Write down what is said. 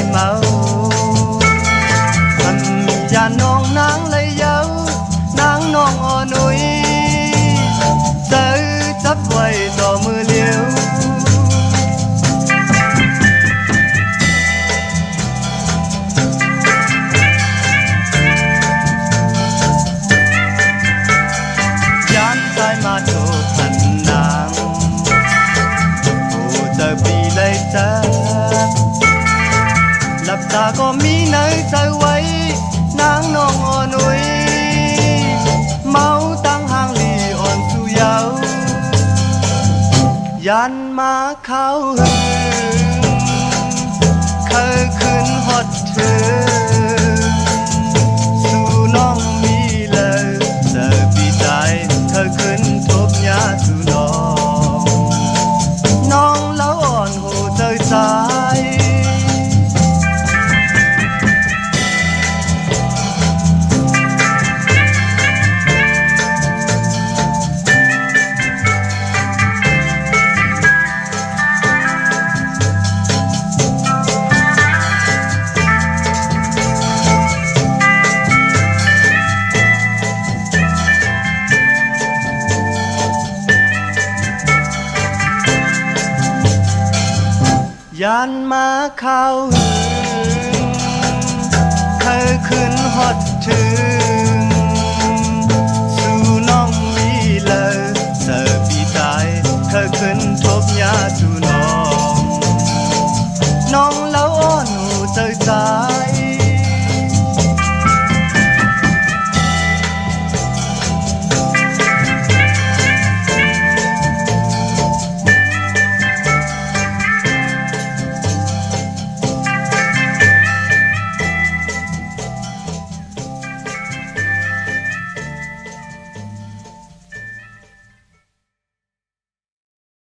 เมามันอย่าน้องนางเลยเย้านางน้องอ่อนหนุ่ยเจอจับไว้ต่อมือเลี้ยวย้านสายมาโทพันนางโอ้เจอปีเลยเจอหลับตาก็มีในใจไว้นางน้องอ่อนหนุ่ยเมาตั้งห่างลีอ่อนสู่เยายันมาเข้าหึงเคยขึ้นฮอดเธอสู่น้องมีเลยเจอปีใจเคยขึ้นทบยาสู่น้องน้องแล้วอ่อนหูเจอใจยันมาเข้าหึงเคยขึ้นฮอดถึง